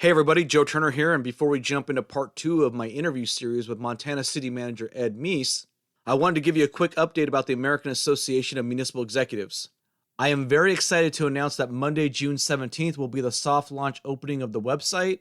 Hey everybody, Joe Turner here, and before we jump into part 2 of my interview series with Montana City Manager Ed Meece, I wanted to give you a quick update about the American Association of Municipal Executives. I am very excited to announce that Monday, June 17th will be the soft launch opening of the website,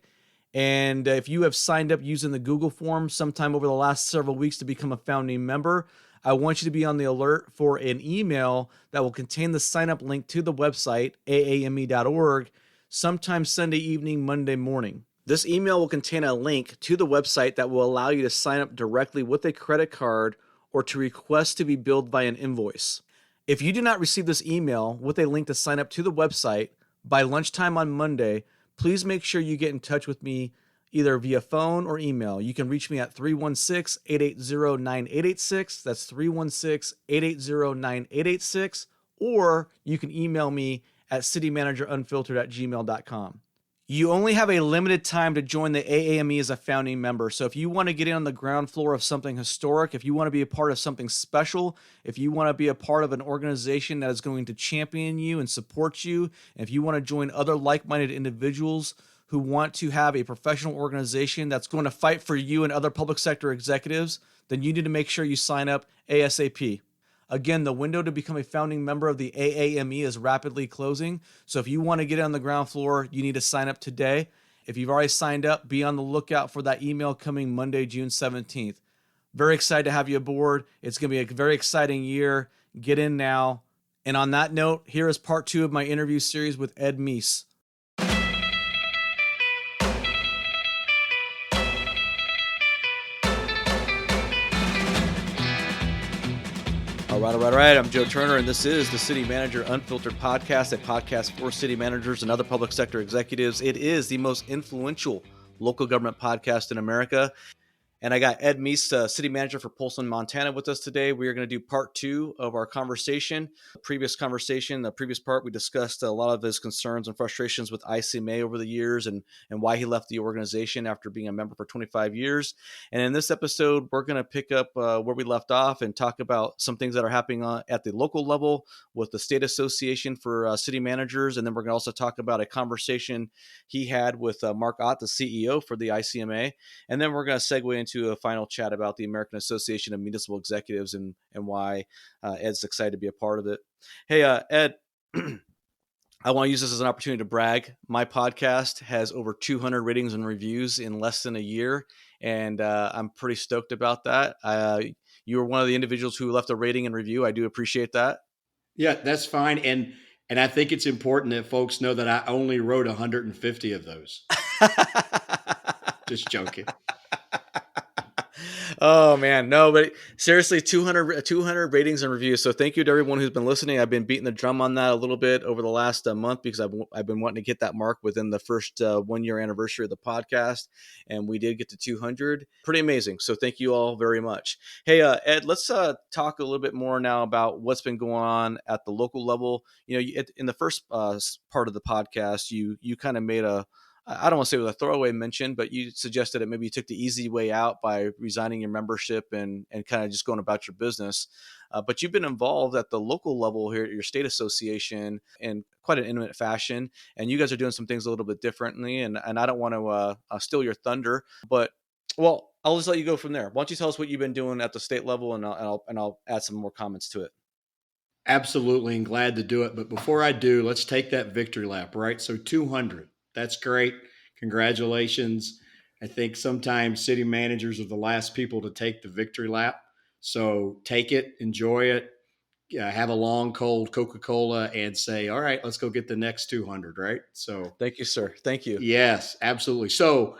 and if you have signed up using the Google form sometime over the last several weeks to become a founding member, I want you to be on the alert for an email that will contain the sign-up link to the website, aame.org, sometime Sunday evening, Monday morning. This email will contain a link to the website that will allow you to sign up directly with a credit card or to request to be billed by an invoice. If you do not receive this email with a link to sign up to the website by lunchtime on Monday, please make sure you get in touch with me either via phone or email. You can reach me at 316-880-9886. That's 316-880-9886. Or you can email me at citymanagerunfiltered@gmail.com. You only have a limited time to join the AAME as a founding member. So if you want to get in on the ground floor of something historic, if you want to be a part of something special, if you want to be a part of an organization that is going to champion you and support you, and if you want to join other like-minded individuals who want to have a professional organization that's going to fight for you and other public sector executives, then you need to make sure you sign up ASAP. Again, the window to become a founding member of the AAME is rapidly closing. So if you want to get on the ground floor, you need to sign up today. If you've already signed up, be on the lookout for that email coming Monday, June 17th. Very excited to have you aboard. It's going to be a very exciting year. Get in now. And on that note, here is part 2 of my interview series with Ed Meece. All right. I'm Joe Turner, and this is the City Manager Unfiltered podcast, a podcast for city managers and other public sector executives. It is the most influential local government podcast in America. And I got Ed Meece, city manager for Polson, Montana, with us today. We are going to do part 2 of our conversation. The previous part, we discussed a lot of his concerns and frustrations with ICMA over the years and why he left the organization after being a member for 25 years. And in this episode, we're going to pick up where we left off and talk about some things that are happening at the local level with the State Association for City Managers. And then we're going to also talk about a conversation he had with Marc, the CEO for the ICMA. And then we're going to segue into a final chat about the American Association of Municipal Executives and why Ed's excited to be a part of it. Hey, Ed, I want to use this as an opportunity to brag. My podcast has over 200 ratings and reviews in less than a year, and I'm pretty stoked about that. You were one of the individuals who left a rating and review. I do appreciate that. Yeah, that's fine. And I think it's important that folks know that I only wrote 150 of those. Just joking. Oh man, no, but seriously, 200 ratings and reviews. So thank you to everyone who's been listening. I've been beating the drum on that a little bit over the last month because I've been wanting to get that mark within the first 1 year anniversary of the podcast, and we did get to 200. Pretty amazing. So thank you all very much. Hey, Ed, let's talk a little bit more now about what's been going on at the local level. You know, in the first part of the podcast, you kind of made I don't want to say it was a throwaway mention, but you suggested that maybe you took the easy way out by resigning your membership and kind of just going about your business. But you've been involved at the local level here at your state association in quite an intimate fashion. And you guys are doing some things a little bit differently. And I don't want to steal your thunder, but well, I'll just let you go from there. Why don't you tell us what you've been doing at the state level, and I'll add some more comments to it. Absolutely, and glad to do it. But before I do, let's take that victory lap, right? So 200. That's great. Congratulations. I think sometimes city managers are the last people to take the victory lap. So take it, enjoy it, have a long, cold Coca-Cola and say, all right, let's go get the next 200, right? So thank you, sir. Thank you. Yes, absolutely. So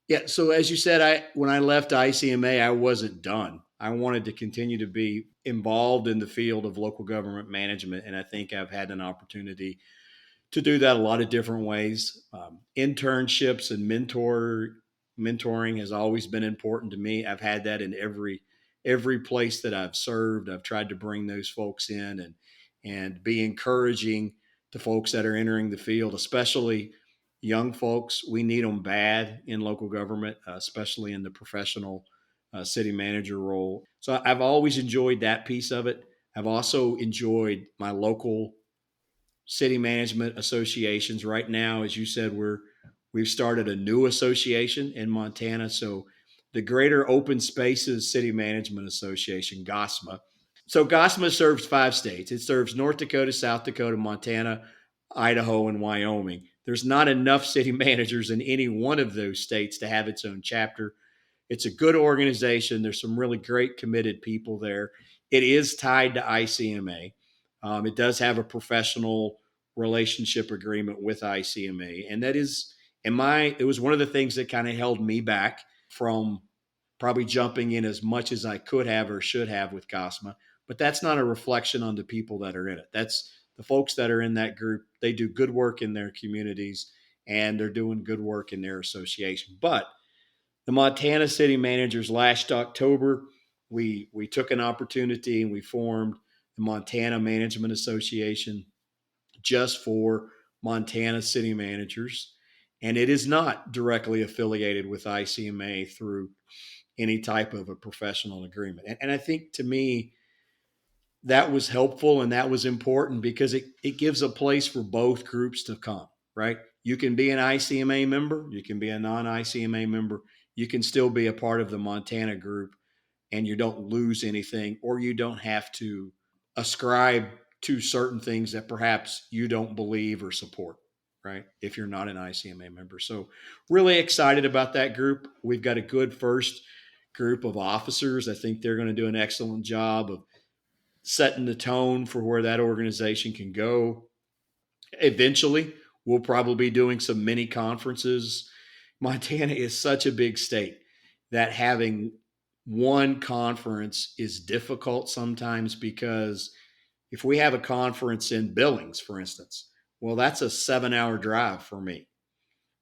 as you said, when I left ICMA, I wasn't done. I wanted to continue to be involved in the field of local government management. And I think I've had an opportunity to do that a lot of different ways. Internships and mentoring has always been important to me. I've had that in every place that I've served. I've tried to bring those folks in and be encouraging to folks that are entering the field, especially young folks. We need them bad in local government, especially in the professional city manager role. So I've always enjoyed that piece of it. I've also enjoyed my local city management associations. Right now, as you said, we're We've started a new association in Montana. So the Greater Open Spaces City Management Association, GOSMA. So GOSMA serves 5 states. It serves North Dakota, South Dakota, Montana, Idaho, and Wyoming. There's not enough city managers in any one of those states to have its own chapter. It's a good organization. There's some really great committed people there. It is tied to ICMA. It does have a professional relationship agreement with ICMA, and that is, it was one of the things that kind of held me back from probably jumping in as much as I could have or should have with GOSMA. But that's not a reflection on the people that are in it. That's the folks that are in that group. They do good work in their communities, and they're doing good work in their association. But the Montana city managers last October, we took an opportunity and we formed the Montana Management Association just for Montana city managers. And it is not directly affiliated with ICMA through any type of a professional agreement. And I think, to me, that was helpful and that was important because it gives a place for both groups to come, right? You can be an ICMA member, you can be a non ICMA member, you can still be a part of the Montana group, and you don't lose anything, or you don't have to ascribe to certain things that perhaps you don't believe or support, right? If you're not an ICMA member. So, really excited about that group. We've got a good first group of officers. I think they're going to do an excellent job of setting the tone for where that organization can go. Eventually, we'll probably be doing some mini conferences. Montana is such a big state that having one conference is difficult sometimes, because if we have a conference in Billings, for instance, well, that's a 7-hour drive for me.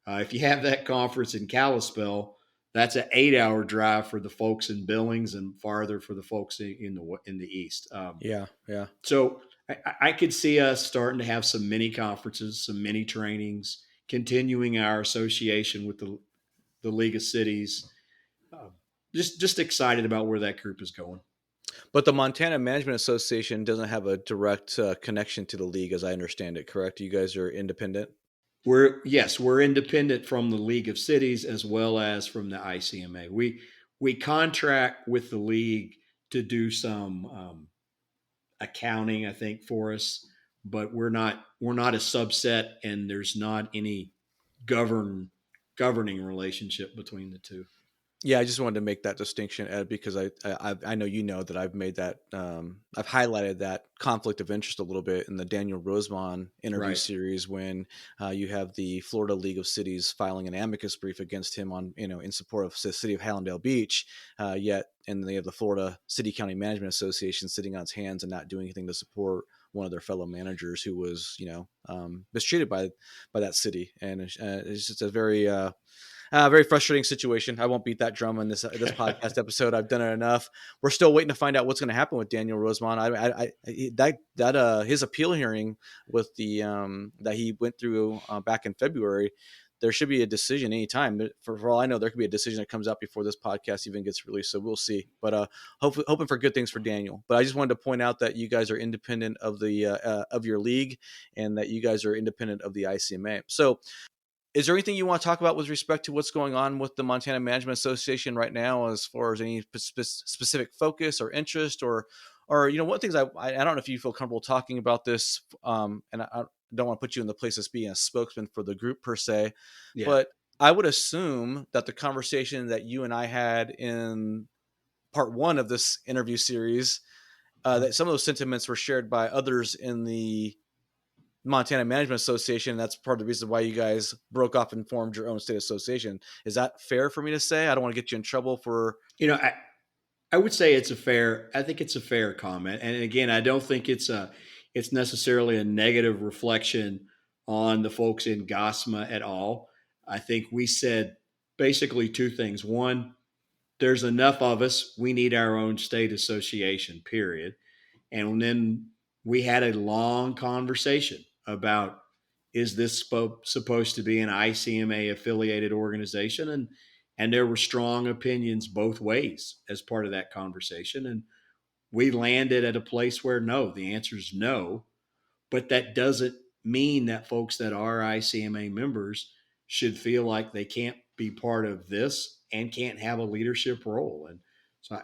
If you have that conference in Kalispell, that's an 8-hour drive for the folks in Billings and farther for the folks in the east. Yeah. So I could see us starting to have some mini conferences, some mini trainings, continuing our association with the League of Cities. Uh, just excited about where that group is going. But the Montana Management Association doesn't have a direct connection to the league, as I understand it, correct? You guys are independent? We're independent from the League of Cities as well as from the ICMA. We contract with the league to do some accounting, I think, for us, but we're not a subset, and there's not any governing relationship between the two. Yeah, I just wanted to make that distinction, Ed, because I know you know that I've made that I've highlighted that conflict of interest a little bit in the Daniel Rosemond interview Right. series when you have the Florida League of Cities filing an amicus brief against him on in support of the city of Hallandale Beach, yet and they have the Florida City County Management Association sitting on its hands and not doing anything to support one of their fellow managers who was mistreated by that city, and it's just a very frustrating situation. I won't beat that drum in this podcast episode. I've done it enough. We're still waiting to find out what's going to happen with Daniel Rosemond. His appeal hearing with the that he went through back in February. There should be a decision anytime. For all I know, there could be a decision that comes out before this podcast even gets released. So we'll see. But hoping for good things for Daniel. But I just wanted to point out that you guys are independent of the of your league, and that you guys are independent of the ICMA. So, is there anything you want to talk about with respect to what's going on with the Montana Management Association right now, as far as any specific focus or interest, or one of the things I don't know if you feel comfortable talking about this, and I don't want to put you in the place of being a spokesman for the group per se, Yeah. but I would assume that the conversation that you and I had in part one of this interview series, that some of those sentiments were shared by others in the Montana Management Association. That's part of the reason why you guys broke off and formed your own state association. Is that fair for me to say? I don't want to get you in trouble for. I would say I think it's a fair comment. And again, I don't think it's necessarily a negative reflection on the folks in GOSMA at all. I think we said basically two things. One, there's enough of us. We need our own state association, period. And then we had a long conversation about, is this supposed to be an ICMA affiliated organization? And there were strong opinions both ways as part of that conversation. And we landed at a place where no, the answer is no. But that doesn't mean that folks that are ICMA members should feel like they can't be part of this and can't have a leadership role. And so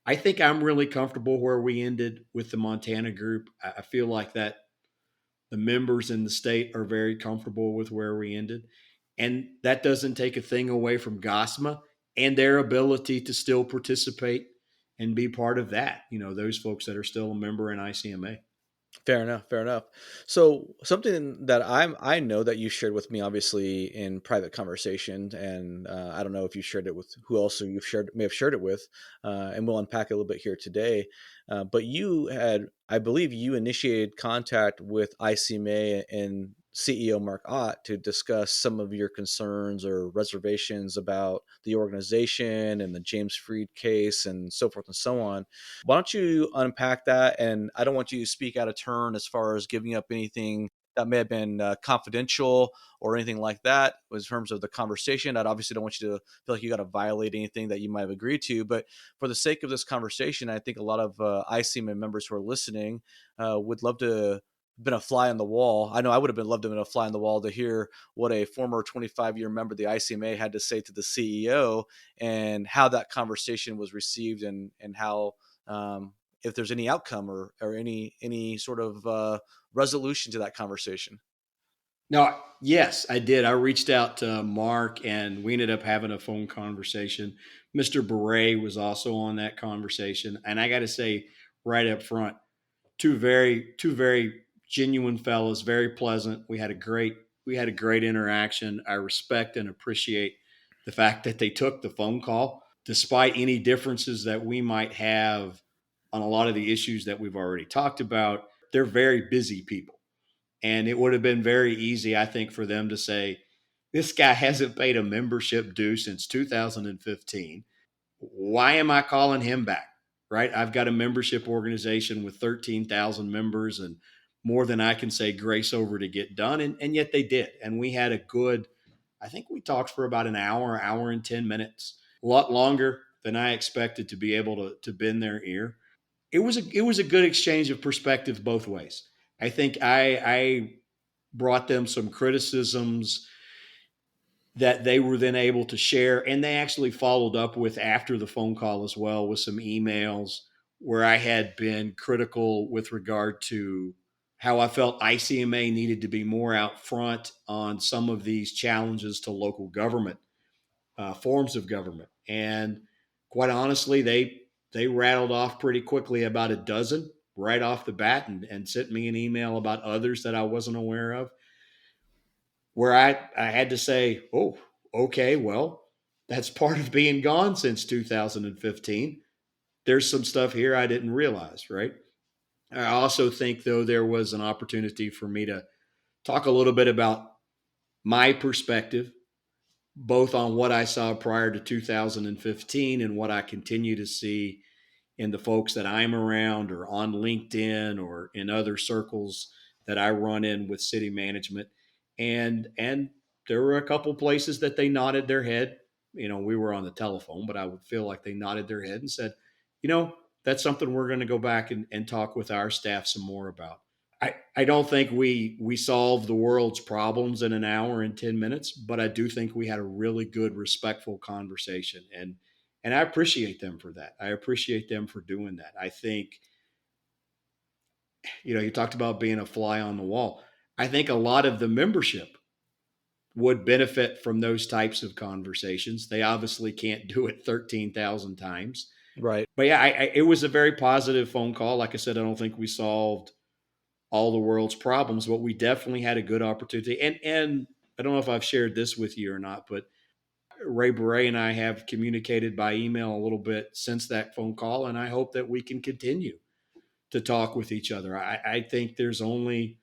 I think I'm really comfortable where we ended with the Montana group. I feel like that the members in the state are very comfortable with where we ended. And that doesn't take a thing away from GOSMA and their ability to still participate and be part of that. Those folks that are still a member in ICMA. Fair enough. Fair enough. So something that I know that you shared with me, obviously in private conversation, and I don't know if you shared it with who else you've shared may have shared it with, and we'll unpack it a little bit here today. But you had, I believe, you initiated contact with ICMA and CEO Marc to discuss some of your concerns or reservations about the organization and the James Freed case and so forth and so on. Why don't you unpack that? And I don't want you to speak out of turn as far as giving up anything that may have been confidential or anything like that in terms of the conversation. I obviously don't want you to feel like you got to violate anything that you might have agreed to. But for the sake of this conversation, I think a lot of ICMA members who are listening would love to been a fly on the wall. I know I would have been loved to have been a fly on the wall to hear what a former 25-year member of the ICMA had to say to the CEO and how that conversation was received and how if there's any outcome or any sort of resolution to that conversation. No, yes, I did. I reached out to Marc and we ended up having a phone conversation. Mr. Baray was also on that conversation. And I got to say right up front, two very genuine fellows, very pleasant. We had a great interaction. I respect and appreciate the fact that they took the phone call despite any differences that we might have on a lot of the issues that we've already talked about. They're very busy people. And it would have been very easy, I think, for them to say, this guy hasn't paid a membership due since 2015. Why am I calling him back? Right? I've got a membership organization with 13,000 members and more than I can say grace over to get done. And yet they did. And we had a good, I think we talked for about an hour and 10 minutes, a lot longer than I expected to be able to bend their ear. It was a good exchange of perspective both ways. I think I brought them some criticisms that they were then able to share. And they actually followed up with after the phone call as well with some emails where I had been critical with regard to how I felt ICMA needed to be more out front on some of these challenges to local government, forms of government. And quite honestly, they rattled off pretty quickly about a dozen right off the bat and sent me an email about others that I wasn't aware of where I had to say, oh, okay, well, that's part of being gone since 2015. There's some stuff here I didn't realize, right? I also think, though, there was an opportunity for me to talk a little bit about my perspective, both on what I saw prior to 2015 and what I continue to see in the folks that I'm around or on LinkedIn or in other circles that I run in with city management. And there were a couple places that they nodded their head. We were on the telephone, but I would feel like they nodded their head and said, that's something we're going to go back and talk with our staff some more about. I don't think we solved the world's problems in an hour and 10 minutes, but I do think we had a really good, respectful conversation. And I appreciate them for that. I appreciate them for doing that. I think, you talked about being a fly on the wall. I think a lot of the membership would benefit from those types of conversations. They obviously can't do it 13,000 times. Right. But yeah, it was a very positive phone call. Like I said, I don't think we solved all the world's problems, but we definitely had a good opportunity. And I don't know if I've shared this with you or not, but Ray Baray and I have communicated by email a little bit since that phone call, and I hope that we can continue to talk with each other. I think there's only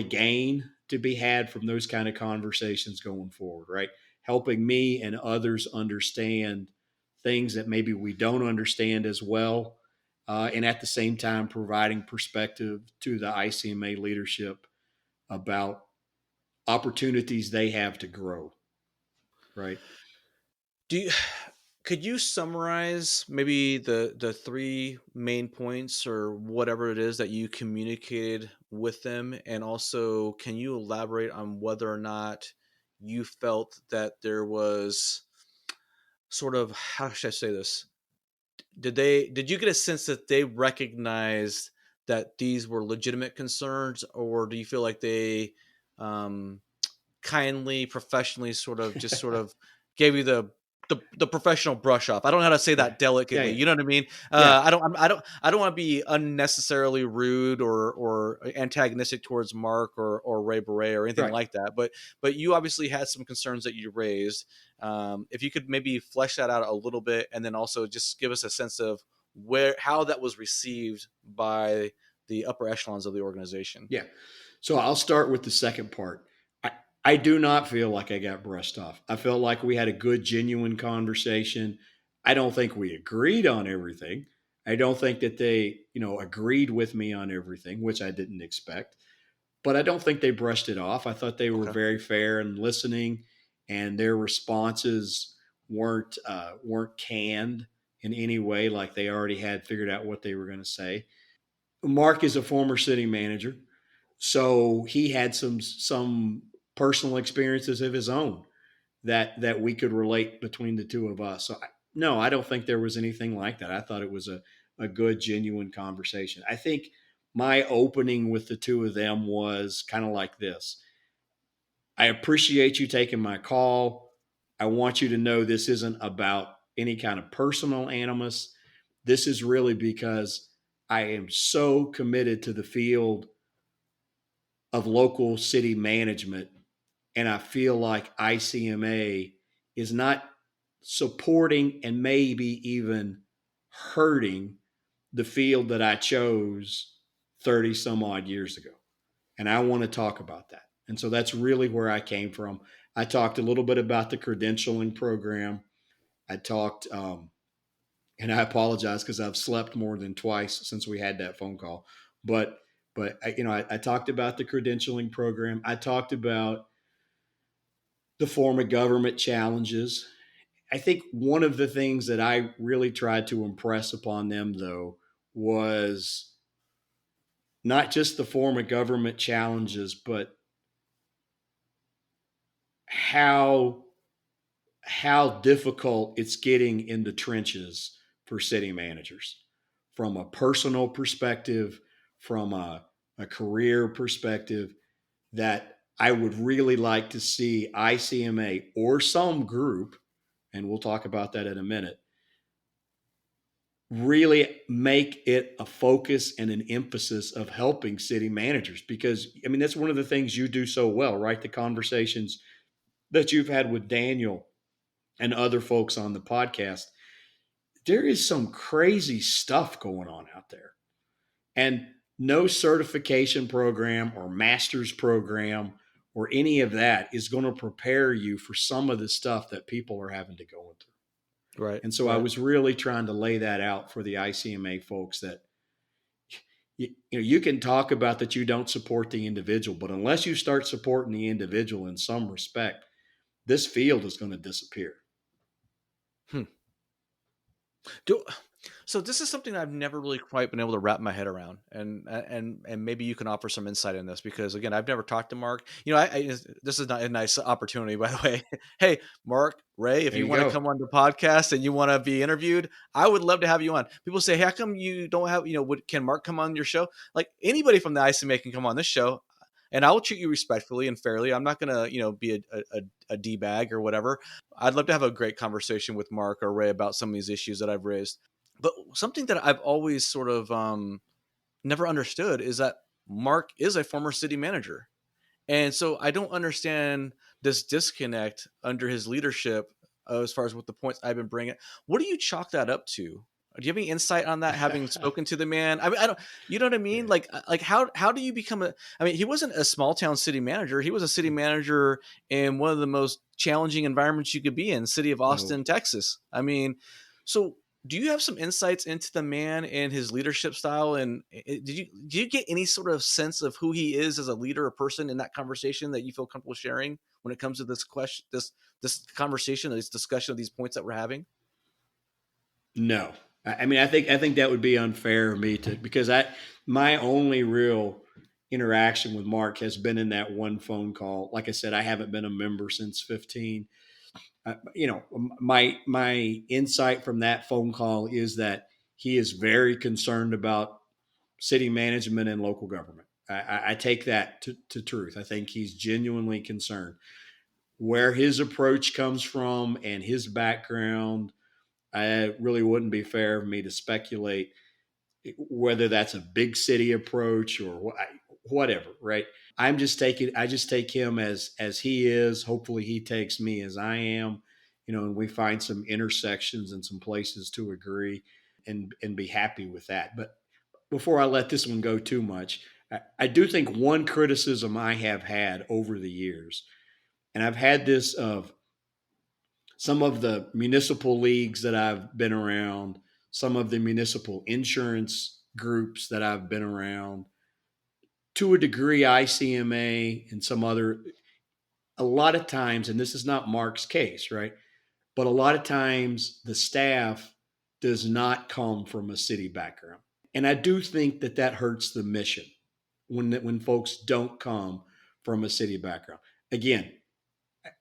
gain to be had from those kind of conversations going forward, right? Helping me and others understand things that maybe we don't understand as well, and at the same time providing perspective to the ICMA leadership about opportunities they have to grow, right? Do you, could you summarize maybe the three main points or whatever it is that you communicated with them, and also can you elaborate on whether or not you felt that there was sort of, how should I say this? Did you get a sense that they recognized that these were legitimate concerns, or do you feel like they um, kindly, professionally, sort of gave you the professional brush off? I don't know how to say Yeah. that delicately. Yeah. You know what I mean? Yeah. I don't want to be unnecessarily rude or antagonistic towards Marc or Ray Baray or anything Right. like that. But you obviously had some concerns that you raised. If you could maybe flesh that out a little bit, and then also just give us a sense of how that was received by the upper echelons of the organization. Yeah. So I'll start with the second part. I, I do not feel like I got brushed off. I felt like we had a good, genuine conversation. I don't think we agreed on everything. I don't think that they, agreed with me on everything, which I didn't expect. But I don't think they brushed it off. I thought they were Okay. very fair and listening, and their responses weren't canned in any way, like they already had figured out what they were going to say. Marc is a former city manager, so he had some personal experiences of his own that we could relate between the two of us. So no, I don't think there was anything like that. I thought it was a good, genuine conversation. I think my opening with the two of them was kind of like this. I appreciate you taking my call. I want you to know this isn't about any kind of personal animus. This is really because I am so committed to the field of local city management. And I feel like ICMA is not supporting and maybe even hurting the field that I chose 30 some odd years ago. And I want to talk about that. And so that's really where I came from. I talked a little bit about the credentialing program. I talked, and I apologize because I've slept more than twice since we had that phone call. But I talked about the credentialing program. I talked about the form of government challenges. I think one of the things that I really tried to impress upon them, though, was not just the form of government challenges, but how difficult it's getting in the trenches for city managers from a personal perspective, from a career perspective, that I would really like to see ICMA or some group, and we'll talk about that in a minute, really make it a focus and an emphasis of helping city managers. Because, I mean, that's one of the things you do so well, right? The conversations that you've had with Daniel and other folks on the podcast. There is some crazy stuff going on out there. And no certification program or master's program or any of that is going to prepare you for some of the stuff that people are having to go into. Right. And so I Right. was really trying to lay that out for the ICMA folks that you can talk about that you don't support the individual, but unless you start supporting the individual in some respect, this field is going to disappear. Hmm. Do so this is something I've never really quite been able to wrap my head around, and maybe you can offer some insight in this, because again, I've never talked to Marc. This is not a nice opportunity, by the way. Hey, Marc, Ray, if There you you want to go. come on the podcast and you want to be interviewed, I would love to have you on. People say, hey, how come you don't have, can Marc come on your show? Like, anybody from the ICMA can come on this show. And I will treat you respectfully and fairly. I'm not gonna, be a d bag or whatever. I'd love to have a great conversation with Marc or Ray about some of these issues that I've raised. But something that I've always sort of never understood is that Marc is a former city manager. And so I don't understand this disconnect under his leadership, as far as what the points I've been bringing. What do you chalk that up to? Do you have any insight on that, having spoken to the man? I mean, I don't, you know what I mean? Yeah. Like how do you become I mean, he wasn't a small town city manager. He was a city manager in one of the most challenging environments you could be in, city of No. Austin, Texas. I mean, so do you have some insights into the man and his leadership style? And did you get any sort of sense of who he is as a leader or person in that conversation that you feel comfortable sharing when it comes to this question, this conversation, this discussion of these points that we're having? No. I mean, I think that would be unfair of me to, because my only real interaction with Marc has been in that one phone call. Like I said, I haven't been a member since 15. My insight from that phone call is that he is very concerned about city management and local government. I take that to truth. I think he's genuinely concerned. Where his approach comes from and his background, I really wouldn't be fair of me to speculate whether that's a big city approach or whatever, right? I just take him as he is. Hopefully he takes me as I am, and we find some intersections and some places to agree and be happy with that. But before I let this one go too much, I do think one criticism I have had over the years, and I've had this of some of the municipal leagues that I've been around, some of the municipal insurance groups that I've been around, to a degree, ICMA and some other, a lot of times, and this is not Marc's case, right? But a lot of times the staff does not come from a city background. And I do think that hurts the mission when folks don't come from a city background. Again,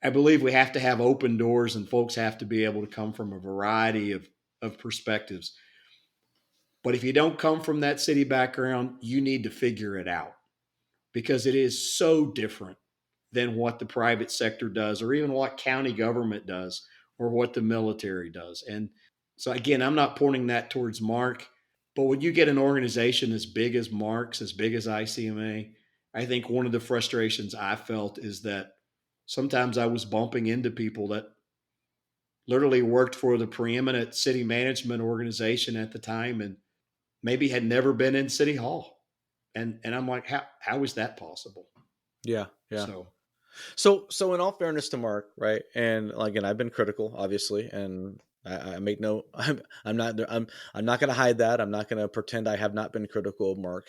I believe we have to have open doors and folks have to be able to come from a variety of perspectives. But if you don't come from that city background, you need to figure it out because it is so different than what the private sector does or even what county government does or what the military does. And so, again, I'm not pointing that towards Marc, but when you get an organization as big as Marc's, as big as ICMA, I think one of the frustrations I felt is that sometimes I was bumping into people that literally worked for the preeminent city management organization at the time and maybe had never been in City Hall. And I'm like, how is that possible? Yeah. So in all fairness to Marc, right? And again, I've been critical, obviously, and I make no, I'm not going to hide that. I'm not going to pretend I have not been critical of Marc.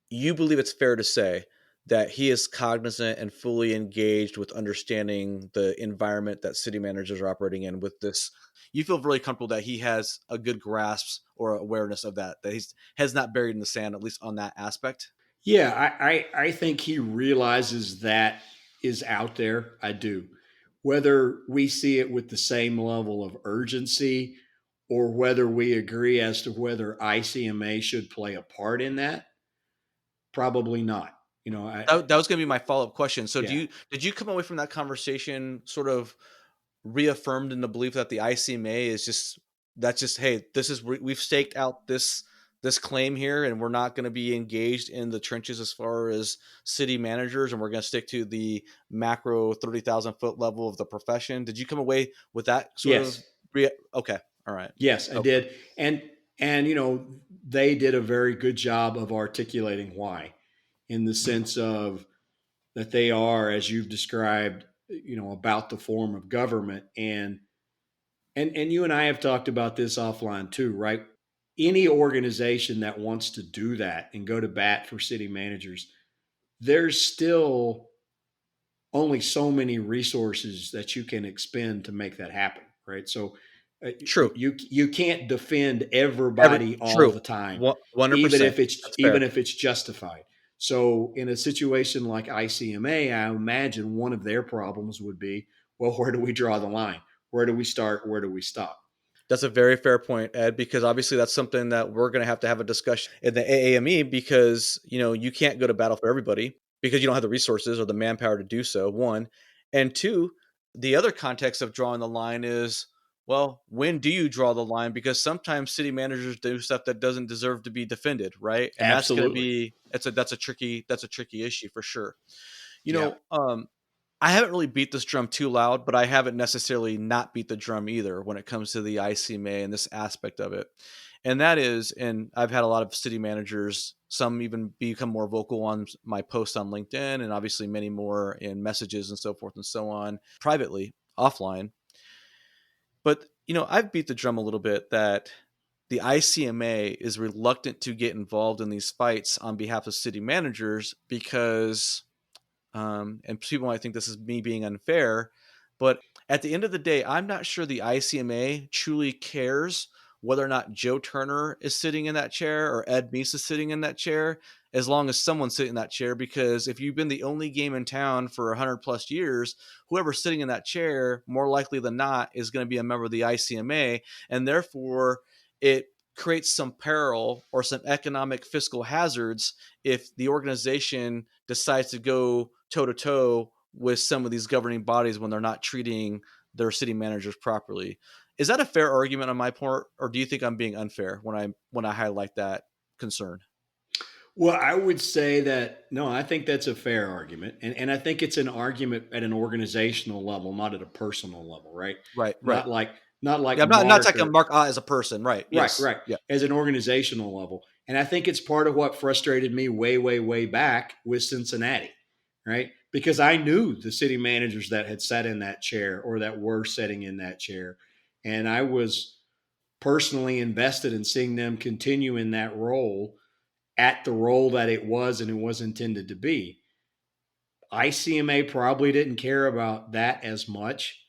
You believe it's fair to say that he is cognizant and fully engaged with understanding the environment that city managers are operating in with this. You feel really comfortable that he has a good grasp or awareness of that he's has not buried in the sand, at least on that aspect. Yeah, I think he realizes that is out there. I do. Whether we see it with the same level of urgency or whether we agree as to whether ICMA should play a part in that, probably not. That was going to be my follow-up question. So Yeah. did you come away from that conversation sort of reaffirmed in the belief that the ICMA is just hey, we've staked out this claim here, and we're not going to be engaged in the trenches as far as city managers, and we're going to stick to the macro 30,000 foot level of the profession? Did you come away with that sort of? Yes. Okay, all right. Yes, I did. And they did a very good job of articulating why, in the sense of that they are, as you've described, about the form of government. And you and I have talked about this offline too, right? Any organization that wants to do that and go to bat for city managers, there's still only so many resources that you can expend to make that happen, right? So True. you can't defend everybody all True. the time, 100%. That's fair. even if it's justified. So in a situation like ICMA, I imagine one of their problems would be, well, where do we draw the line? Where do we start? Where do we stop? That's a very fair point, Ed, because obviously that's something that we're going to have a discussion in the AAME because, you can't go to battle for everybody because you don't have the resources or the manpower to do so, one. And two, the other context of drawing the line is, well, when do you draw the line? Because sometimes city managers do stuff that doesn't deserve to be defended, right? And that's going to Absolutely. be, that's a tricky issue for sure. Yeah. I haven't really beat this drum too loud, but I haven't necessarily not beat the drum either when it comes to the ICMA and this aspect of it. And that is, and I've had a lot of city managers, some even become more vocal on my posts on LinkedIn, and obviously many more in messages and so forth and so on, privately, offline. But, I've beat the drum a little bit that the ICMA is reluctant to get involved in these fights on behalf of city managers because and people might think this is me being unfair, but at the end of the day, I'm not sure the ICMA truly cares whether or not Joe Turner is sitting in that chair or Ed Meece is sitting in that chair, as long as someone's sitting in that chair, because if you've been the only game in town for 100 plus years, whoever's sitting in that chair, more likely than not, is going to be a member of the ICMA. And therefore, it creates some peril or some economic fiscal hazards if the organization decides to go toe to toe with some of these governing bodies when they're not treating their city managers properly. Is that a fair argument on my part, or do you think I'm being unfair when I highlight that concern? Well, I would say that no, I think that's a fair argument. And I think it's an argument at an organizational level, not at a personal level, right? Right, right. Not like not Yeah, like I'm not Mark taking or Mark as a person. Right. right, Yes. right. Yeah. As an organizational level. And I think it's part of what frustrated me way, way, way back with Cincinnati, right? Because I knew the city managers that had sat in that chair or that were sitting in that chair. And I was personally invested in seeing them continue in that role at the role that it was and it was intended to be. ICMA probably didn't care about that as much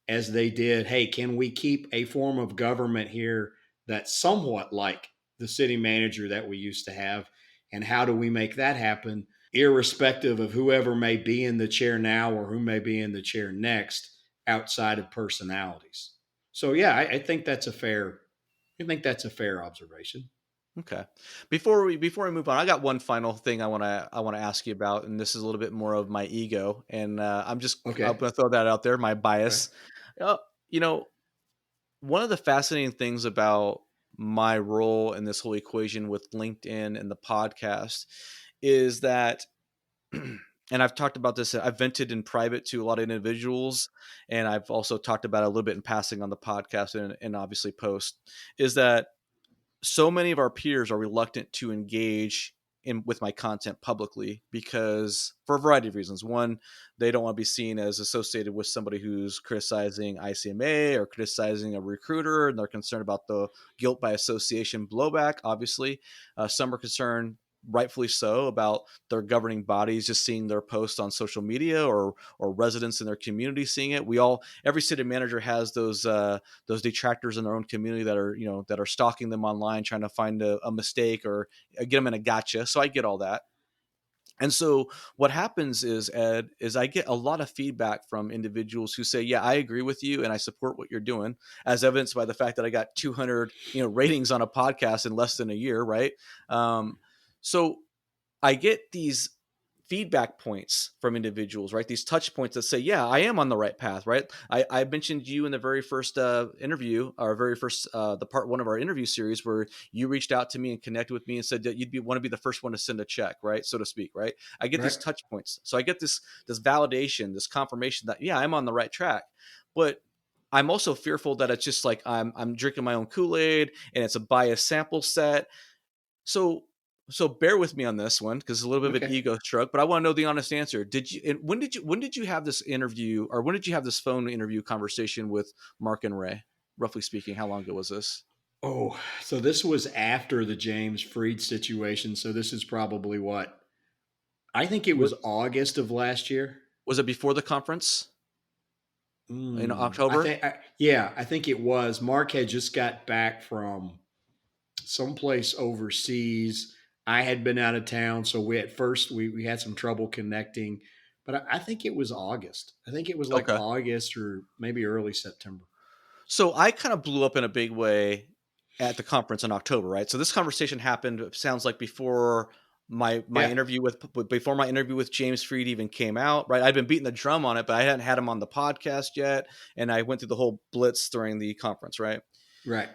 as they did. Hey, can we keep a form of government here that's somewhat like the city manager that we used to have? And how do we make that happen, irrespective of whoever may be in the chair now or who may be in the chair next, outside of personalities? So yeah, I think that's a fair. I think that's a fair observation. Okay. Before we move on, I got one final thing I want to ask you about, and this is a little bit more of my ego, and I'm Okay. going to throw that out there, my Okay. bias. Uh, you know, one of the fascinating things about my role in this whole equation with LinkedIn and the podcast is that, and I've talked about this, I've vented in private to a lot of individuals, and I've also talked about it a little bit in passing on the podcast and obviously post, is that so many of our peers are reluctant to engage in with my content publicly because for a variety of reasons. One, they don't want to be seen as associated with somebody who's criticizing ICMA or criticizing a recruiter, and they're concerned about the guilt by association blowback. Obviously, some are concerned, rightfully so, about their governing bodies just seeing their posts on social media, or residents in their community seeing it. Every city manager has those detractors in their own community that are, that are stalking them online, trying to find a mistake or get them in a gotcha. So I get all that. And so what happens is, Ed, is I get a lot of feedback from individuals who say, yeah, I agree with you and I support what you're doing, as evidenced by the fact that I got 200, ratings on a podcast in less than a year. Right. So I get these feedback points from individuals, right? These touch points that say, yeah, I am on the right path, right? I mentioned you in the very first interview, our very first, the part one of our interview series, where you reached out to me and connected with me and said that want to be the first one to send a check, right? So to speak, right? I get Right. these touch points. So I get this validation, this confirmation that, yeah, I'm on the right track. But I'm also fearful that it's just like I'm drinking my own Kool-Aid and it's a biased sample set. So so bear with me on this one because it's a little bit of an Okay. ego stroke, but I want to know the honest answer. When did you have this interview, or when did you have this phone interview conversation with Marc and Ray? Roughly speaking, how long ago was this? Oh, so this was after the James Freed situation. So this is probably what I think it was Was August of last year. was it before the conference in October? Yeah, I think it was. Mark had just got back from someplace overseas. I had been out of town, so we at first we had some trouble connecting, but I think it was August. I think it was like Okay. August or maybe early September. So I kind of blew up in a big way at the conference in October, right? So this conversation happened, it sounds like, before my Yeah, interview with James Freed even came out, right? I'd been beating the drum on it, but I hadn't had him on the podcast yet, and I went through the whole blitz during the conference, right? right.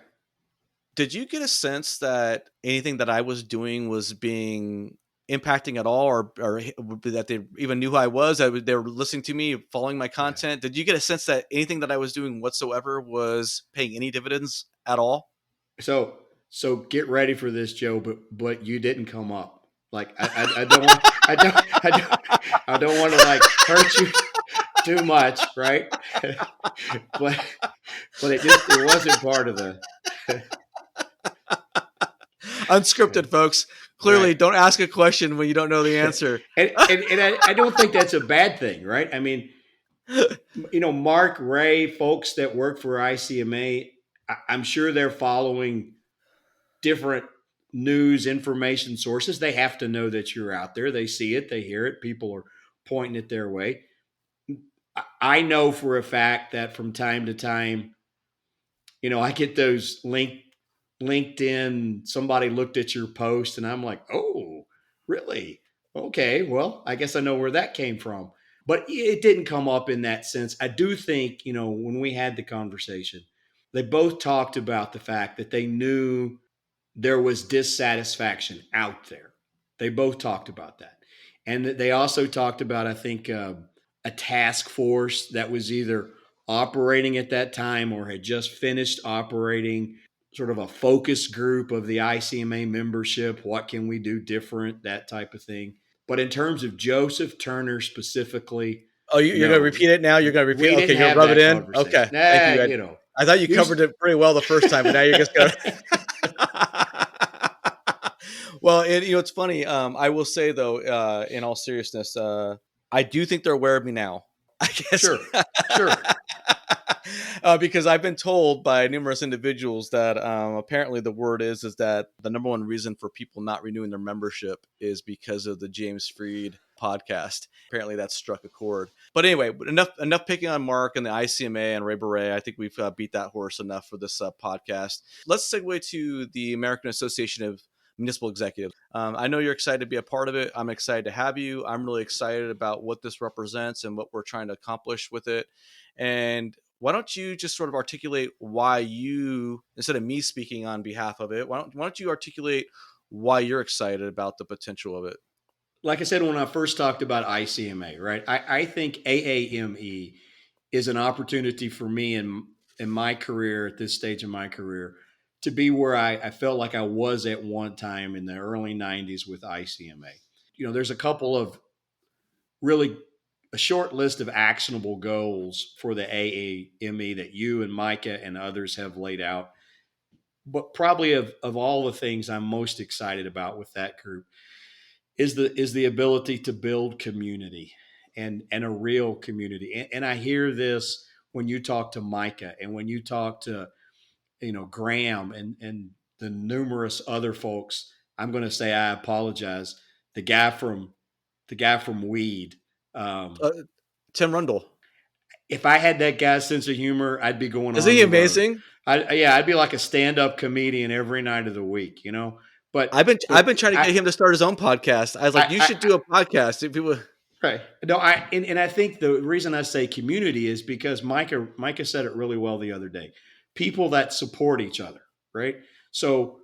Did you get a sense that anything that I was doing was being impacting at all, or that they even knew who I was? They were listening to me, following my Yeah. content. Did you get a sense that anything that I was doing whatsoever was paying any dividends at all? So get ready for this, Joe. But you didn't come up. Like I don't want I don't want to like hurt you too much, right? but it wasn't part of the Unscripted, folks. right. Clearly, don't ask a question when you don't know the answer. And I don't think that's a bad thing, right? I mean, Mark, Ray, folks that work for ICMA, I'm sure they're following different news information sources, they have to know that you're out there. They see it, they hear it, people are pointing it their way. I know for a fact that from time to time, I get those LinkedIn, somebody looked at your post and I'm like, oh, really? Okay, well, I guess I know where that came from. But it didn't come up in that sense. I do think, when we had the conversation, they both talked about the fact that they knew there was dissatisfaction out there. They both talked about that. And they also talked about, I think, a task force that was either operating at that time or had just finished operating, sort of a focus group of the ICMA membership. What can we do different? That type of thing. But in terms of Joseph Turner specifically, Oh, you're going to no, repeat it now? You're going to repeat we it? Okay, didn't you're going to have rub it that in? conversation. Okay, thank you, Ed. I thought you covered it pretty well the first time, but now you're just going to... Well, it's funny. I will say, though, in all seriousness, I do think they're aware of me now, I guess. Sure. Because I've been told by numerous individuals that apparently the word is that the number one reason for people not renewing their membership is because of the James Freed podcast. Apparently that struck a chord. But anyway, enough picking on Marc and the ICMA and Ray Baray. I think we've beat that horse enough for this podcast. Let's segue to the American Association of Municipal Executives. I know you're excited to be a part of it. I'm excited to have you. I'm really excited about what this represents and what we're trying to accomplish with it. And why don't you just sort of articulate why you, instead of me speaking on behalf of it, why don't you articulate why you're excited about the potential of it? Like I said, when I first talked about ICMA, right? I think AAME is an opportunity for me in my career, at this stage of my career, to be where I felt like I was at one time in the early 90s with ICMA. There's a couple of really a short list of actionable goals for the AAME that you and Micah and others have laid out. But probably of all the things I'm most excited about with that group is the ability to build community and a real community. And I hear this when you talk to Micah and when you talk to Graham and the numerous other folks. I'm going to say I apologize. The guy from Weed. Tim Rundle. If I had that guy's sense of humor, I'd be going on. Isn't he amazing? I'd be like a stand-up comedian every night of the week, But I've been trying to get him to start his own podcast. I was like, you should do a podcast. If people... Right. No, and I think the reason I say community is because Micah said it really well the other day. People that support each other, right? So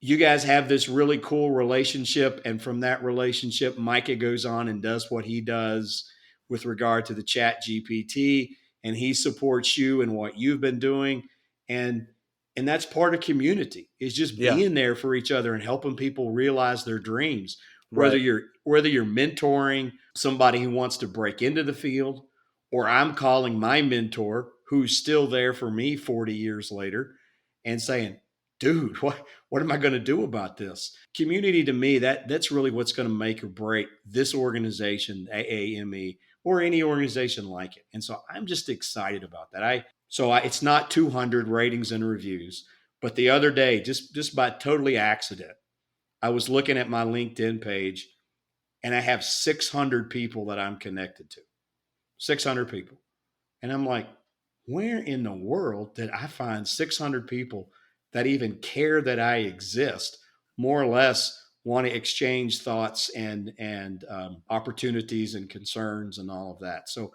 you guys have this really cool relationship, and from that relationship, Micah goes on and does what he does with regard to the Chat GPT, and he supports you and what you've been doing, and that's part of community, is just being there for each other and helping people realize their dreams. Whether you're mentoring somebody who wants to break into the field, or I'm calling my mentor who's still there for me 40 years later and saying, dude, what am I going to do about this? Community, to me, that's really what's going to make or break this organization, AAME, or any organization like it. And so I'm just excited about that. It's not 200 ratings and reviews, but the other day, just by totally accident, I was looking at my LinkedIn page and I have 600 people that I'm connected to. 600 people. And I'm like, where in the world did I find 600 people that even care that I exist, more or less want to exchange thoughts and opportunities and concerns and all of that. So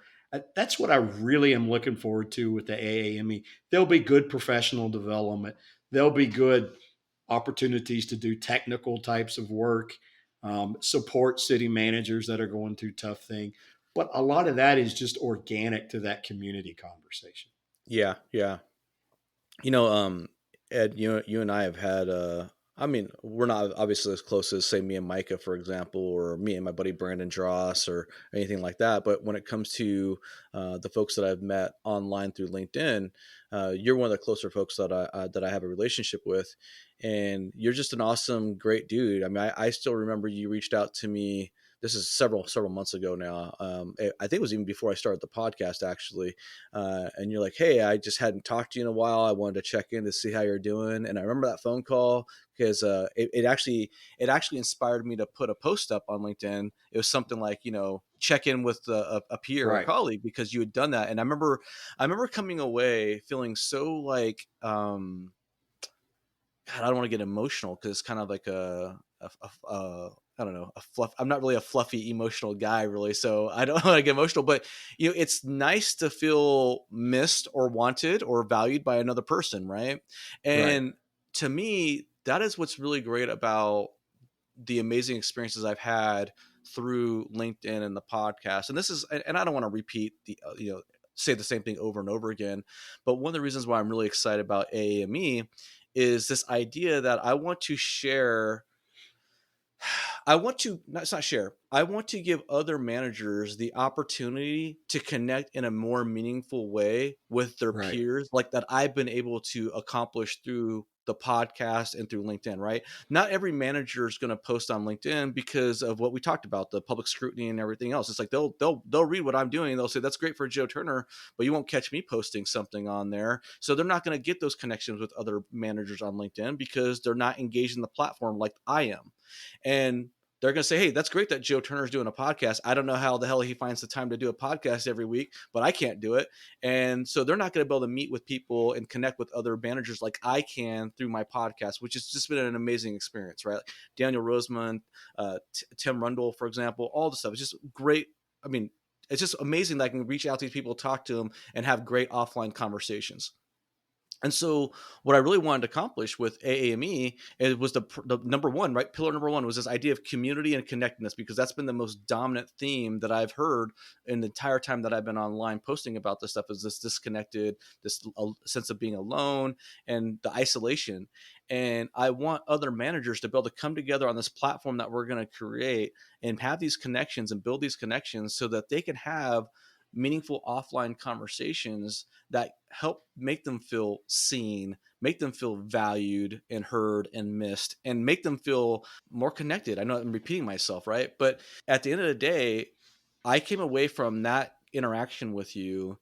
that's what I really am looking forward to with the AAME. There'll be good professional development. There'll be good opportunities to do technical types of work, support city managers that are going through tough things. But a lot of that is just organic to that community conversation. Yeah. Ed, you and I have had, I mean, we're not obviously as close as, say, me and Micah, for example, or me and my buddy Brandon Dross or anything like that. But when it comes to the folks that I've met online through LinkedIn, you're one of the closer folks that I have a relationship with. And you're just an awesome, great dude. I mean, I still remember you reached out to me this is several months ago now. I think it was even before I started the podcast, actually. And you're like, "Hey, I just hadn't talked to you in a while. I wanted to check in to see how you're doing." And I remember that phone call because it actually inspired me to put a post up on LinkedIn. It was something like, check in with a peer or Right. colleague because you had done that. And I remember coming away feeling so like, God, I don't want to get emotional because it's kind of like I don't know, a fluff. I'm not really a fluffy emotional guy, really, so I don't want to get emotional. But it's nice to feel missed or wanted or valued by another person, right? Right. And to me, that is what's really great about the amazing experiences I've had through LinkedIn and the podcast. And this is, and I don't want to repeat say the same thing over and over again. But one of the reasons why I'm really excited about AAME is this idea that I want to share. I want to not, it's not share. I want to give other managers the opportunity to connect in a more meaningful way with their Right. peers, like that I've been able to accomplish through the podcast and through LinkedIn, right? Not every manager is going to post on LinkedIn because of what we talked about, the public scrutiny and everything else. It's like they'll read what I'm doing. They'll say that's great for Joe Turner, but you won't catch me posting something on there. So they're not going to get those connections with other managers on LinkedIn because they're not engaged in the platform like I am. And they're going to say, "Hey, that's great that Joe Turner's doing a podcast. I don't know how the hell he finds the time to do a podcast every week, but I can't do it." And so they're not going to be able to meet with people and connect with other managers like I can through my podcast, which has just been an amazing experience, right? Like Daniel Roseman, Tim Rundle, for example, all the stuff. It's just great. I mean, it's just amazing that I can reach out to these people, talk to them, and have great offline conversations. And so, what I really wanted to accomplish with AAME, it was the number one, right? Pillar number one was this idea of community and connectedness, because that's been the most dominant theme that I've heard in the entire time that I've been online posting about this stuff. Is this disconnected, this sense of being alone, and the isolation. And I want other managers to be able to come together on this platform that we're going to create and have these connections and build these connections so that they can have meaningful offline conversations that help make them feel seen, make them feel valued and heard and missed, and make them feel more connected. I know I'm repeating myself, right? But at the end of the day, I came away from that interaction with you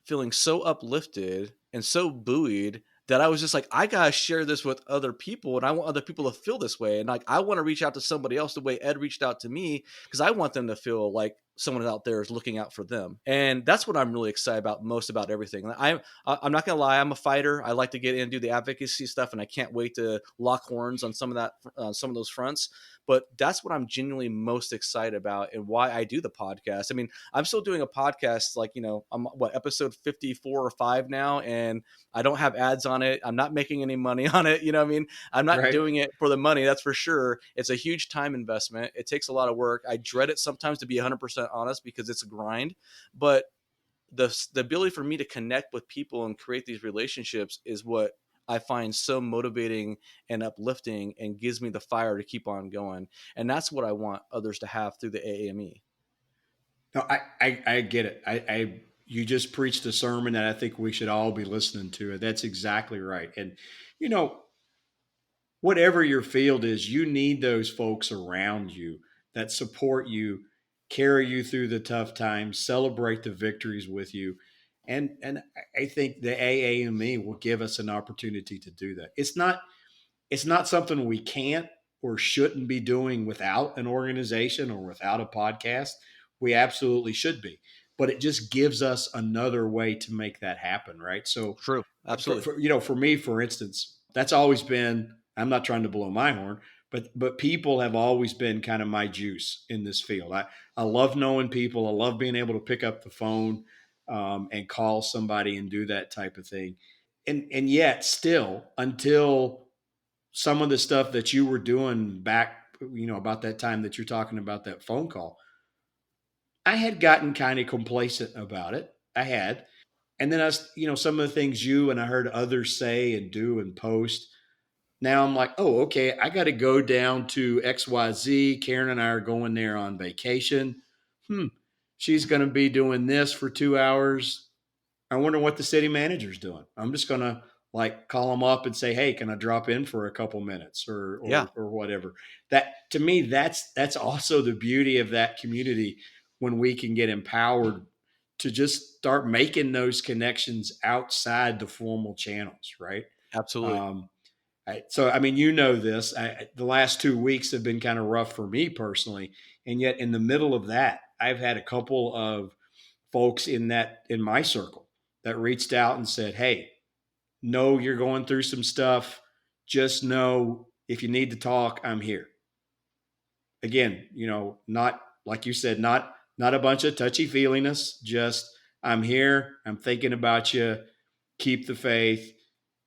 feeling so uplifted and so buoyed that I was just like, I gotta share this with other people, and I want other people to feel this way. And like, I want to reach out to somebody else the way Ed reached out to me, because I want them to feel like someone out there is looking out for them. And that's what I'm really excited about most about everything. I'm not gonna lie, I'm a fighter. I like to get in and do the advocacy stuff, and I can't wait to lock horns on some of those fronts. But that's what I'm genuinely most excited about, and why I do the podcast. I mean, I'm still doing a podcast, like, I'm episode 54 or 5 now, and I don't have ads on it. I'm not making any money on it. You know what I mean? I'm not Right. doing it for the money, that's for sure. It's a huge time investment. It takes a lot of work. I dread it sometimes, to be 100% honest, because it's a grind. But the ability for me to connect with people and create these relationships is what I find so motivating and uplifting, and gives me the fire to keep on going. And that's what I want others to have through the AAME. No, I get it. You just preached a sermon that I think we should all be listening to. That's exactly right. And you know, whatever your field is, you need those folks around you that support you, carry you through the tough times, celebrate the victories with you. And I think the AAME will give us an opportunity to do that. It's not something we can't or shouldn't be doing without an organization or without a podcast. We absolutely should be. But it just gives us another way to make that happen, right? So True. for, Absolutely. for you know, for me, for instance, that's always been. I'm not trying to blow my horn, but people have always been kind of my juice in this field. I love knowing people. I love being able to pick up the phone and call somebody and do that type of thing. And yet, still, until some of the stuff that you were doing back, about that time that you're talking about that phone call, I had gotten kind of complacent about it. I had. And then some of the things you and I heard others say and do and post. Now I'm like, oh, okay, I got to go down to XYZ. Karen and I are going there on vacation. She's going to be doing this for 2 hours. I wonder what the city manager's doing. I'm just going to like call them up and say, "Hey, can I drop in for a couple minutes or Yeah, or whatever." That to me, that's also the beauty of that community when we can get empowered to just start making those connections outside the formal channels, right? absolutely. Um, so, I mean, you know this. The last 2 weeks have been kind of rough for me personally, and yet in the middle of that, I've had a couple of folks in my circle that reached out and said, "Hey, know you're going through some stuff. Just know if you need to talk, I'm here." Again, not like you said, not a bunch of touchy feeliness. Just I'm here. I'm thinking about you. Keep the faith.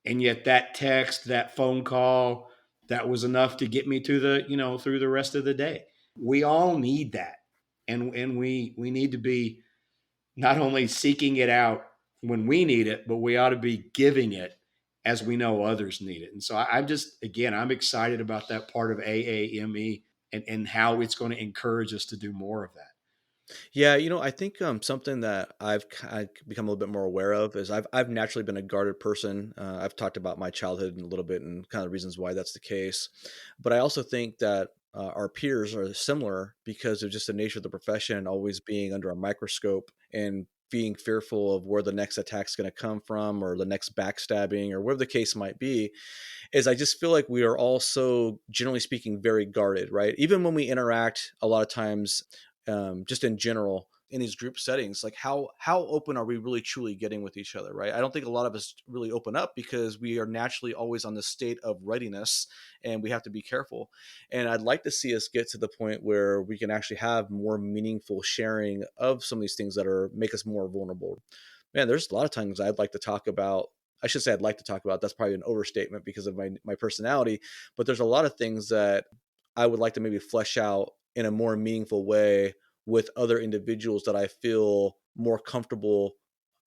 And yet that text, that phone call, that was enough to get me to through the rest of the day. We all need that. And we need to be not only seeking it out when we need it, but we ought to be giving it as we know others need it. And so I'm just, again, I'm excited about that part of AAME and how it's going to encourage us to do more of that. Yeah, I think something that I've become a little bit more aware of is I've naturally been a guarded person. I've talked about my childhood a little bit and kind of reasons why that's the case, but I also think that our peers are similar because of just the nature of the profession, always being under a microscope and being fearful of where the next attack's going to come from or the next backstabbing or whatever the case might be. Is I just feel like we are all so, generally speaking, very guarded, right? Even when we interact, a lot of times, just in general, in these group settings, like how open are we really truly getting with each other, right? I don't think a lot of us really open up because we are naturally always on the state of readiness, and we have to be careful. And I'd like to see us get to the point where we can actually have more meaningful sharing of some of these things that are make us more vulnerable. Man, there's a lot of times I'd like to talk about. I should say I'd like to talk about. That's probably an overstatement because of my personality. But there's a lot of things that I would like to maybe flesh out in a more meaningful way with other individuals that I feel more comfortable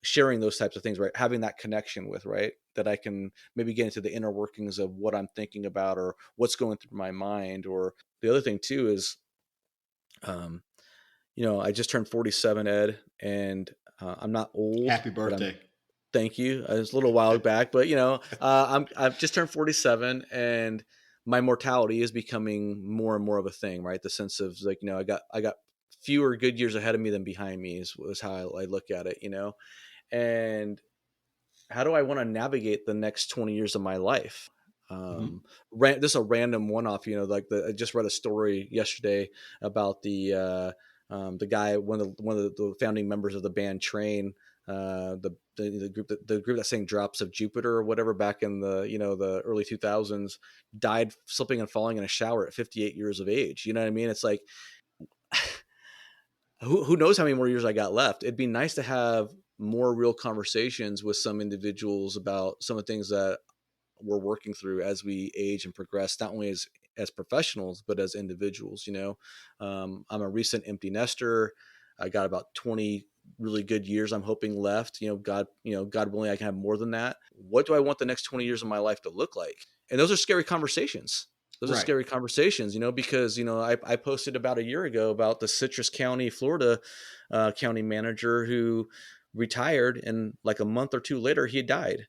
sharing those types of things, right? Having that connection with, right? That I can maybe get into the inner workings of what I'm thinking about or what's going through my mind. Or the other thing too is, um, I just turned 47, Ed, and I'm not old, Happy but I'm birthday. Thank you. It was a little while back, but I've just turned 47, and my mortality is becoming more and more of a thing, right? The sense of like, I got fewer good years ahead of me than behind me is how I look at it. And how do I want to navigate the next 20 years of my life? Mm-hmm. This is a random one-off, like I just read a story yesterday about the guy, one of the founding members of the band Train, the group that sang Drops of Jupiter or whatever back in the early 2000s, died slipping and falling in a shower at 58 years of age. You know what I mean? It's like, who knows how many more years I got left. It'd be nice to have more real conversations with some individuals about some of the things that we're working through as we age and progress, not only as professionals but as individuals. I'm a recent empty nester. I got about 20 really good years I'm hoping left. God willing, I can have more than that. What do I want the next 20 years of my life to look like? And those are scary conversations. Those are Right. scary conversations, because I posted about a year ago about the Citrus County, Florida county manager who retired, and like a month or two later he had died.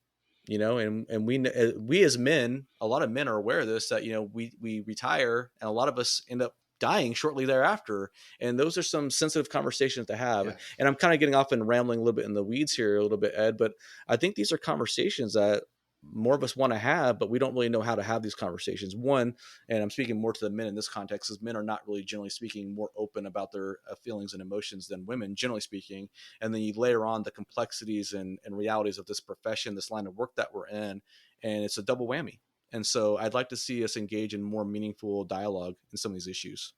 And we as men, a lot of men are aware of this, that we retire, and a lot of us end up dying shortly thereafter. And those are some sensitive conversations to have. Yeah. And I'm kind of getting off and rambling a little bit in the weeds here a little bit, Ed, but I think these are conversations that more of us want to have, but we don't really know how to have these conversations. One, and I'm speaking more to the men in this context, is men are not really, generally speaking, more open about their feelings and emotions than women, generally speaking. And then you layer on the complexities and realities of this profession, this line of work that we're in, and it's a double whammy. And so I'd like to see us engage in more meaningful dialogue in some of these issues.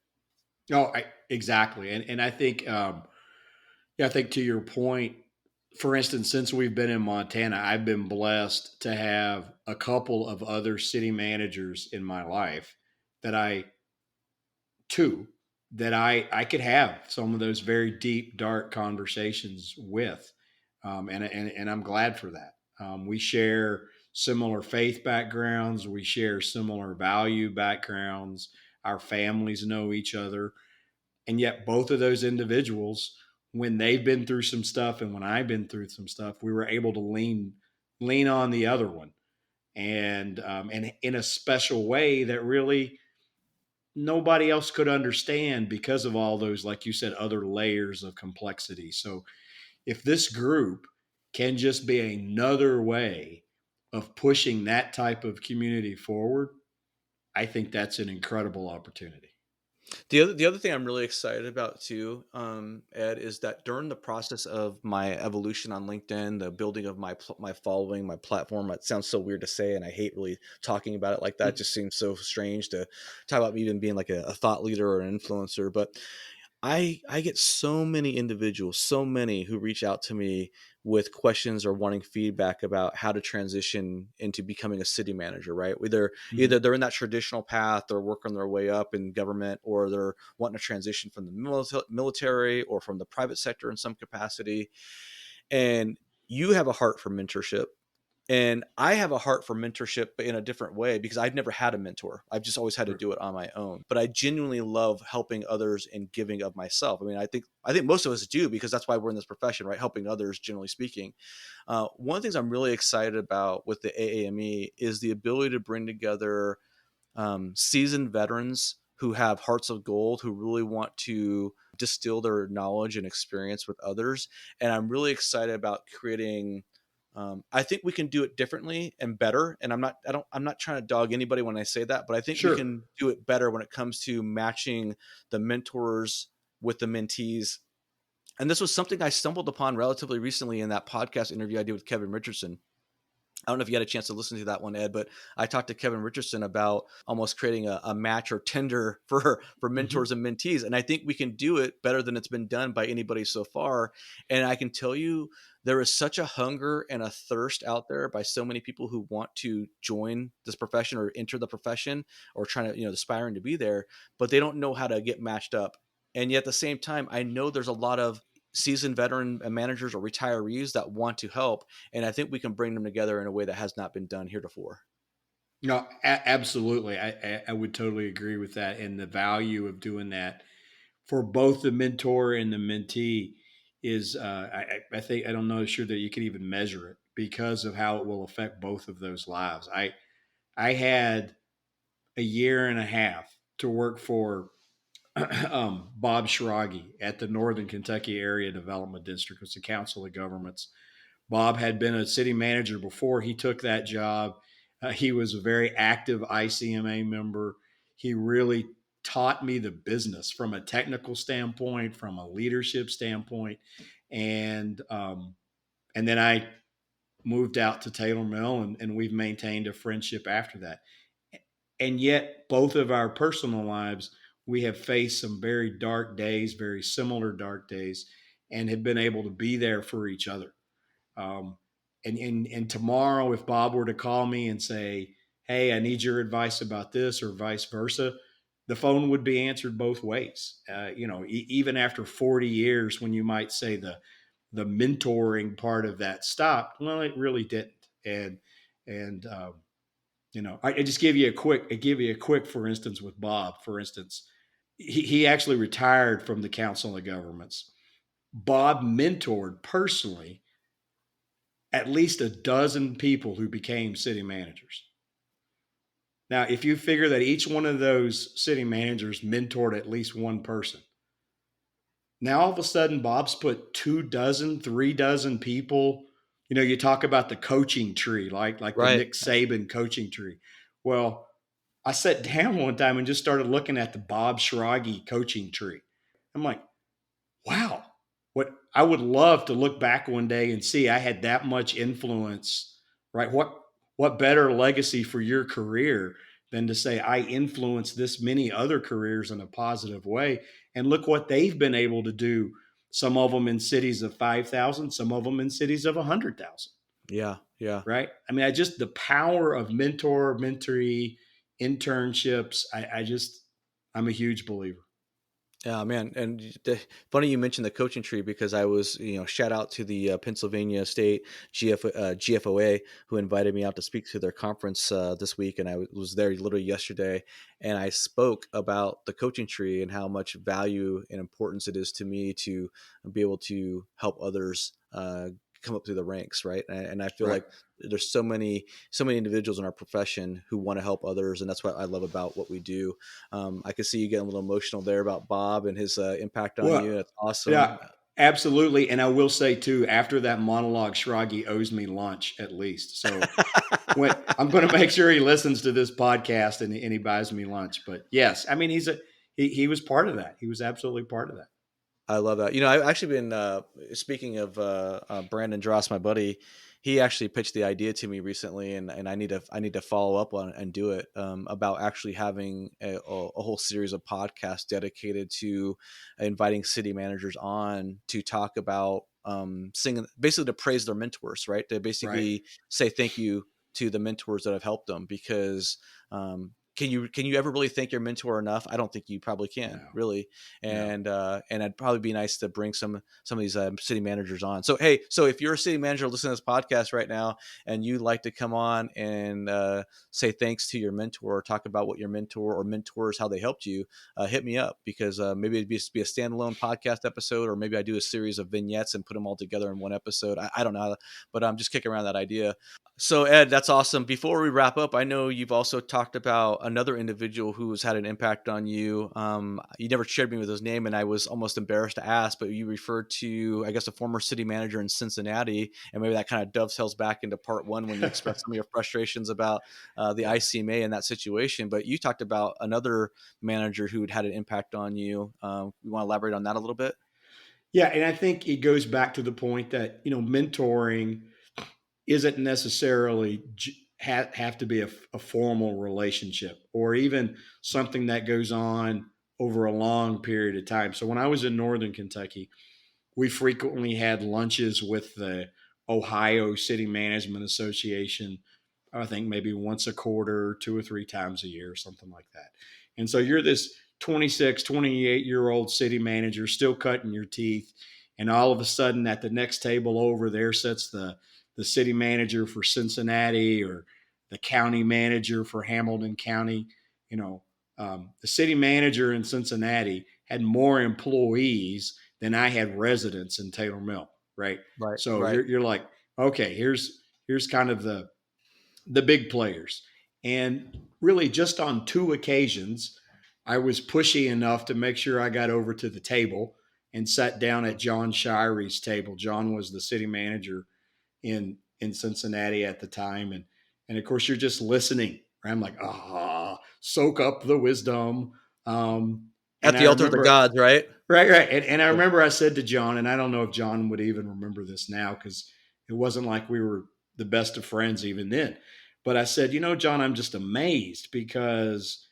Oh, exactly. And I think, yeah, I think to your point, for instance, since we've been in Montana, I've been blessed to have a couple of other city managers in my life that two, that I could have some of those very deep, dark conversations with. And I'm glad for that. We share similar faith backgrounds. We share similar value backgrounds. Our families know each other. And yet both of those individuals, when they've been through some stuff and when I've been through some stuff, we were able to lean on the other one. and in a special way that really nobody else could understand because of all those, like you said, other layers of complexity. So if this group can just be another way of pushing that type of community forward, I think that's an incredible opportunity. The other thing I'm really excited about too, Ed, is that during the process of my evolution on LinkedIn, the building of my following, my platform. It sounds so weird to say, and I hate really talking about it like that. It just seems so strange to talk about me even being like a thought leader or an influencer. But I get so many individuals, so many who reach out to me with questions or wanting feedback about how to transition into becoming a city manager, right? Either Mhm. they're in that traditional path, they're working their way up in government, or they're wanting to transition from the military or from the private sector in some capacity. And you have a heart for mentorship, and I have a heart for mentorship, but in a different way, because I've never had a mentor. I've just always had to do it on my own. But I genuinely love helping others and giving of myself. I mean, I think most of us do, because that's why we're in this profession, right? Helping others, generally speaking. One of the things I'm really excited about with the AAME is the ability to bring together seasoned veterans who have hearts of gold, who really want to distill their knowledge and experience with others. And I'm really excited about creating. I think we can do it differently and better. And I'm not trying to dog anybody when I say that, but I think we Sure. can do it better when it comes to matching the mentors with the mentees. And this was something I stumbled upon relatively recently in that podcast interview I did with Kevin Richardson. I don't know if you had a chance to listen to that one, Ed, but I talked to Kevin Richardson about almost creating a match or Tinder for Mhm. mentors and mentees. And I think we can do it better than it's been done by anybody so far. And I can tell you, there is such a hunger and a thirst out there by so many people who want to join this profession or enter the profession, or trying to, aspiring to be there, but they don't know how to get matched up. And yet at the same time, I know there's a lot of seasoned veteran managers or retirees that want to help, and I think we can bring them together in a way that has not been done heretofore. No, absolutely. I would totally agree with that. And the value of doing that for both the mentor and the mentee is, I think, I don't know sure that you can even measure it because of how it will affect both of those lives. I had a year and a half to work for Bob Schrage at the Northern Kentucky Area Development District. It's a council of governments. Bob had been a city manager before he took that job. He was a very active ICMA member. He really taught me the business from a technical standpoint, from a leadership standpoint, and then I moved out to Taylor Mill, and we've maintained a friendship after that. And yet, both of our personal lives, we have faced some very dark days, very similar dark days, and have been able to be there for each other. Um, and tomorrow, if Bob were to call me and say, "Hey, I need your advice about this," or vice versa, the phone would be answered both ways. Even after 40 years, when you might say the mentoring part of that stopped, well, it really didn't. And I just give you a quick, for instance, with Bob. For instance, he actually retired from the Council of Governments. Bob mentored personally at least a dozen people who became city managers. Now, if you figure that each one of those city managers mentored at least one person, now all of a sudden Bob's put 2 dozen, 3 dozen people. You talk about the coaching tree, like the Right. Nick Saban coaching tree. Well, I sat down one time and just started looking at the Bob Schrage coaching tree. I'm like, wow, what I would love to look back one day and see I had that much influence, right? What better legacy for your career than to say I influenced this many other careers in a positive way, and look what they've been able to do. Some of them in cities of 5,000, some of them in cities of 100,000. Yeah. Yeah. Right? I mean, I just the power of mentor, mentoree, internships. I'm a huge believer. Yeah, man. And funny you mentioned the coaching tree, because I was, shout out to the Pennsylvania State GFOA, who invited me out to speak to their conference this week. And I was there literally yesterday. And I spoke about the coaching tree and how much value and importance it is to me to be able to help others come up through the ranks, right? And I feel Right. like there's so many individuals in our profession who want to help others, and that's what I love about what we do. I can see you getting a little emotional there about Bob and his impact on you. Well, That's awesome. yeah, absolutely. And I will say too, after that monologue, Shraggy owes me lunch at least. So when I'm going to make sure he listens to this podcast and he buys me lunch. But yes, I mean, he was part of that. He was absolutely part of that. I love that. I've actually been speaking of Brandon Dross, my buddy. He actually pitched the idea to me recently, and I need to follow up on it and do it about actually having a whole series of podcasts dedicated to inviting city managers on to talk about singing, basically to praise their mentors, right? To Right. basically say thank you to the mentors that have helped them, because can you ever really thank your mentor enough? I don't think you probably can, No, really. no. And it'd probably be nice to bring some of these city managers on. So hey, so if you're a city manager listening to this podcast right now and you'd like to come on and say thanks to your mentor, or talk about what your mentor or mentors, how they helped you, hit me up, because maybe it'd be a standalone podcast episode, or maybe I do a series of vignettes and put them all together in one episode. I don't know, but I'm just kicking around that idea. So Ed, that's awesome. Before we wrap up, I know you've also talked about another individual who has had an impact on you. You never shared me with his name, and I was almost embarrassed to ask, but you referred to, I guess, a former city manager in Cincinnati, and maybe that kind of dovetails back into part one when you expressed some of your frustrations about the Yeah. ICMA in that situation. But you talked about another manager who had an impact on you. You want to elaborate on that a little bit? Yeah. And I think it goes back to the point that, mentoring isn't necessarily have to be a formal relationship or even something that goes on over a long period of time. So when I was in Northern Kentucky, we frequently had lunches with the Ohio City Management Association. I think maybe once a quarter, 2 or 3 times a year, something like that. And so you're this 26, 28-year-old city manager still cutting your teeth. And all of a sudden, at the next table over, there sits the city manager for Cincinnati or the county manager for Hamilton County. The city manager in Cincinnati had more employees than I had residents in Taylor Mill, right? Right, So right. you're like, okay, here's kind of the big players. And really, just on 2 occasions, I was pushy enough to make sure I got over to the table and sat down at John Shire's table. John was the city manager in Cincinnati at the time, and of course you're just listening. Right? I'm like, soak up the wisdom. And At I the altar of the remember, gods, right? right, right, and I Yeah. remember I said to John, and I don't know if John would even remember this now because it wasn't like we were the best of friends even then. But I said, John, I'm just amazed because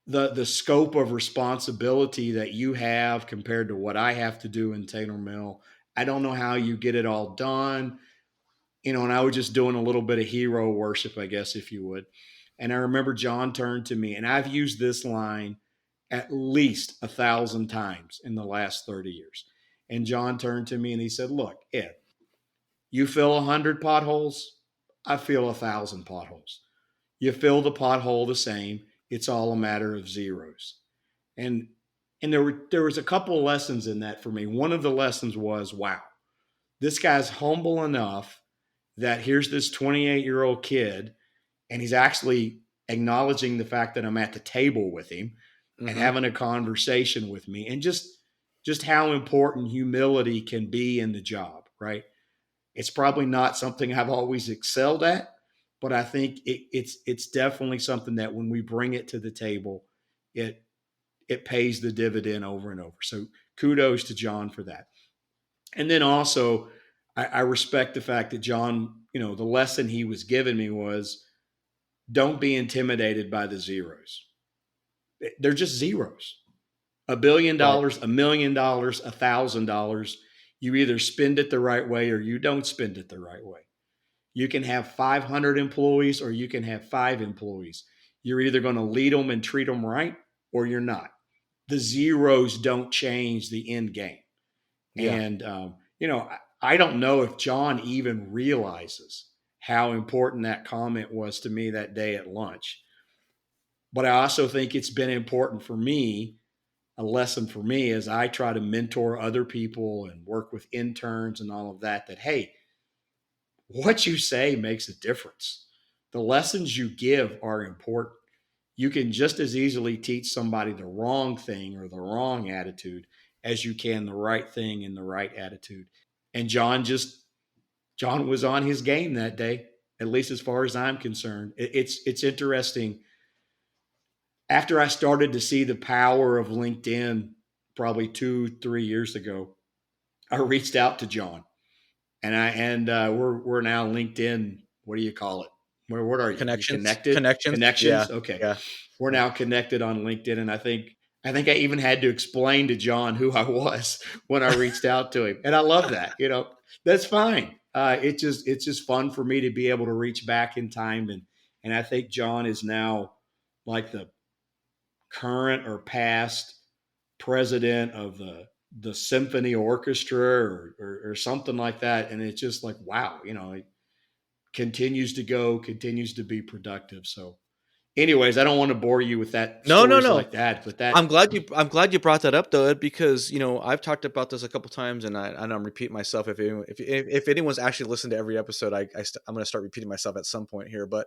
the scope of responsibility that you have compared to what I have to do in Taylor Mill. I don't know how you get it all done. And I was just doing a little bit of hero worship, I guess, if you would. And I remember John turned to me, and I've used this line at least 1,000 times in the last 30 years. And John turned to me and he said, "Look, Ed, you fill 100 potholes, I fill 1,000 potholes. You fill the pothole the same. It's all a matter of zeros." And there was a couple of lessons in that for me. One of the lessons was, wow, this guy's humble enough that here's this 28-year-old kid, and he's actually acknowledging the fact that I'm at the table with him and Mm-hmm. having a conversation with me, and just how important humility can be in the job, right? It's probably not something I've always excelled at, but I think it's definitely something that when we bring it to the table, it it pays the dividend over and over. So kudos to John for that. And then also, I respect the fact that John, the lesson he was giving me was don't be intimidated by the zeros. They're just zeros. Right. $1 billion, $1 million, $1,000. You either spend it the right way or you don't spend it the right way. You can have 500 employees or you can have 5 employees. You're either going to lead them and treat them right or you're not. The zeros don't change the end game. Yeah. And, I don't know if John even realizes how important that comment was to me that day at lunch. But I also think it's been important for me a lesson for me as I try to mentor other people and work with interns and all of that, that, hey, what you say makes a difference. The lessons you give are important. You can just as easily teach somebody the wrong thing or the wrong attitude as you can the right thing and the right attitude. And John was on his game that day, at least as far as I'm concerned. It's interesting. After I started to see the power of LinkedIn probably 2-3 years ago, I reached out to John, and we're now LinkedIn. What do you call it? What are you? You connected? Connections. Yeah. Connections? Okay. Yeah. We're now connected on LinkedIn, and I think I even had to explain to John who I was when I reached out to him, and I love that. That's fine. It's just fun for me to be able to reach back in time, and I think John is now like the current or past president of the symphony orchestra or something like that, and it's just like, wow, it continues to go, continues to be productive. So anyways, I don't want to bore you with that No, no, stories no. like that, but that I'm glad you brought that up though, Ed, because I've talked about this a couple times, and I'm repeating myself. If anyone's actually listened to every episode, I'm going to start repeating myself at some point here. But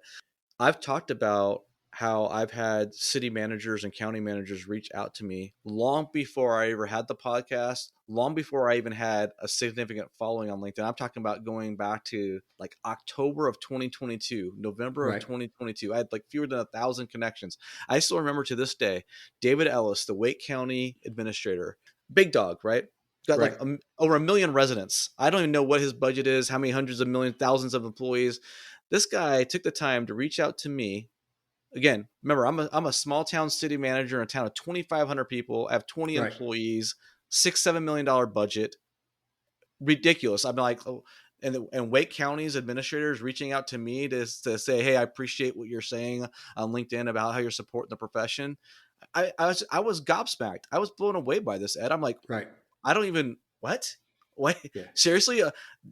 I've talked about how I've had city managers and county managers reach out to me long before I ever had the podcast, long before I even had a significant following on LinkedIn. I'm talking about going back to like October of 2022, November of right, 2022. I had like fewer than 1,000 connections. I still remember to this day, David Ellis, the Wake County administrator, big dog, right? Got like right, over 1 million residents. I don't even know what his budget is, how many hundreds of millions, thousands of employees. This guy took the time to reach out to me. Again, remember, I'm a small town city manager in a town of 2,500 people. I have 20 right, employees, $6-7 million budget. Ridiculous. I'm like, oh, and Wake County's administrators reaching out to me to say, hey, I appreciate what you're saying on LinkedIn about how you're supporting the profession. I was gobsmacked. I was blown away by this, Ed. I'm like, right. I don't even what. What? Yeah, Seriously,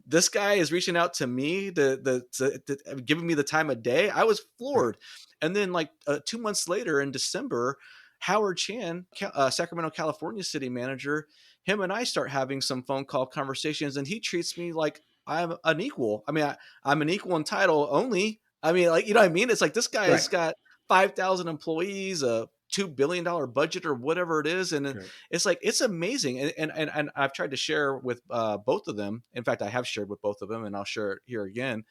this guy is reaching out to me, giving me the time of day. I was right, floored. And then, like 2 months later, in December, Howard Chan, Sacramento, California city manager, him and I start having some phone call conversations, and he treats me like I'm an equal. I mean, I'm an equal in title only. I mean, like, you know what I mean? It's like this guy's right, got 5,000 employees, a $2 billion budget or whatever it is, and right. it's like it's amazing. And I've tried to share with both of them. In fact, I have shared with both of them, and I'll share it here again.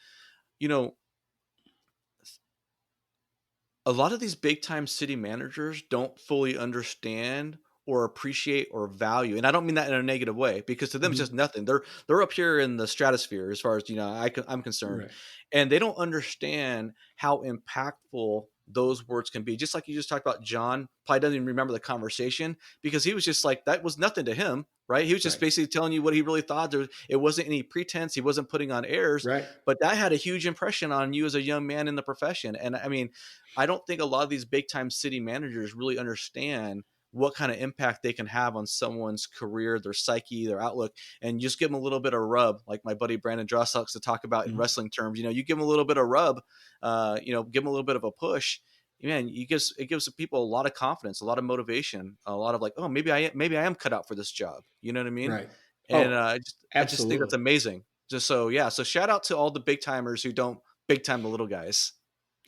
You know, a lot of these big time city managers don't fully understand or appreciate or value, and I don't mean that in a negative way, because to them it's Mhm. just nothing. They're up here in the stratosphere as far as I'm concerned, Right, and they don't understand how impactful those words can be. Just like you just talked about, John probably doesn't even remember the conversation because he was just like, that was nothing to him, right? He was just right, basically telling you what he really thought. It wasn't any pretense. He wasn't putting on airs, right. but that had a huge impression on you as a young man in the profession. And I mean, I don't think a lot of these big time city managers really understand what kind of impact they can have on someone's career, their psyche, their outlook, and just give them a little bit of rub, like my buddy Brandon Dross likes to talk about in Mhm. wrestling terms. You give them a little bit of rub, give them a little bit of a push. Man, it gives people a lot of confidence, a lot of motivation, a lot of like, oh, maybe I am cut out for this job. You know what I mean? Right. And Oh, I just think that's absolutely. amazing. Just so yeah, so shout out to all the big timers who don't big time the little guys.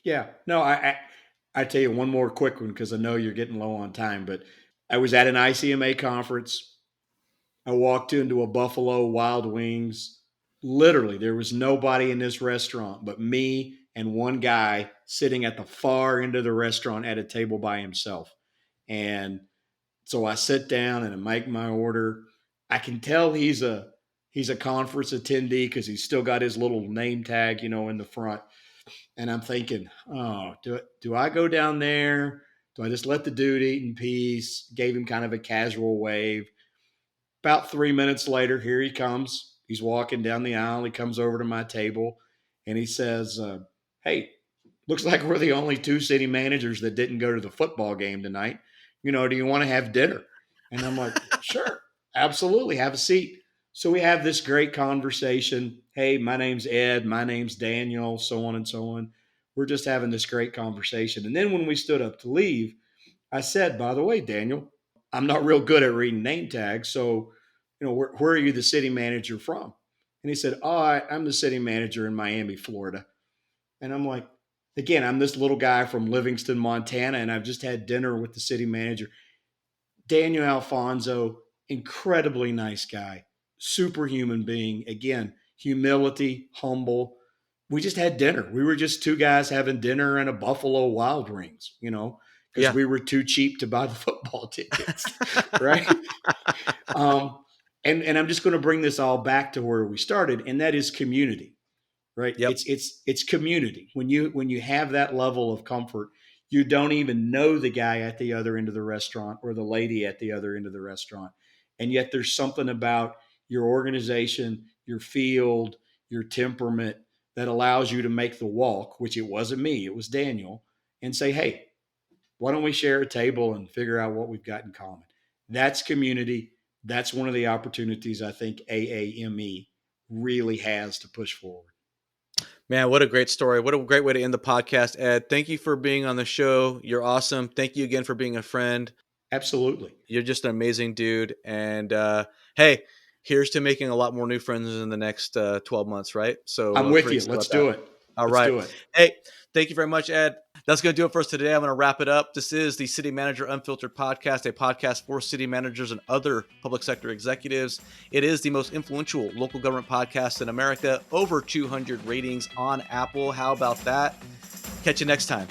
Yeah. No, I tell you one more quick one because I know you're getting low on time, but I was at an ICMA conference. I walked into a Buffalo Wild Wings. Literally, there was nobody in this restaurant but me and one guy sitting at the far end of the restaurant at a table by himself. And so I sit down and I make my order. I can tell he's a conference attendee because he's still got his little name tag, in the front. And I'm thinking, oh, do I go down there? Do I just let the dude eat in peace? Gave him kind of a casual wave. About 3 minutes later, here he comes. He's walking down the aisle. He comes over to my table and he says, hey, looks like we're the only two city managers that didn't go to the football game tonight. Do you want to have dinner? And I'm like, sure, absolutely, have a seat. So we have this great conversation. Hey, my name's Ed. My name's Daniel, so on and so on. We're just having this great conversation. And then when we stood up to leave, I said, by the way, Daniel, I'm not real good at reading name tags. So, where are you the city manager from? And he said, oh, I'm the city manager in Miami, Florida. And I'm like, again, I'm this little guy from Livingston, Montana, and I've just had dinner with the city manager. Daniel Alfonso, incredibly nice guy, superhuman being. Again, humility, humble. We just had dinner. We were just two guys having dinner in a Buffalo Wild Wings, because Yeah. we were too cheap to buy the football tickets, right? And I'm just going to bring this all back to where we started, and that is community, right? Yep. It's community. When you have that level of comfort, you don't even know the guy at the other end of the restaurant or the lady at the other end of the restaurant, and yet there's something about your organization, your field, your temperament that allows you to make the walk, which it wasn't me, it was Daniel, and say, hey, why don't we share a table and figure out what we've got in common? That's community. That's one of the opportunities I think AAME really has to push forward. Man, what a great story. What a great way to end the podcast, Ed. Thank you for being on the show. You're awesome. Thank you again for being a friend. Absolutely. You're just an amazing dude. And hey, here's to making a lot more new friends in the next 12 months, right? So I'm with you. Let's do it. All right. Hey, thank you very much, Ed. That's going to do it for us today. I'm going to wrap it up. This is the City Manager Unfiltered podcast, a podcast for city managers and other public sector executives. It is the most influential local government podcast in America. Over 200 ratings on Apple. How about that? Catch you next time.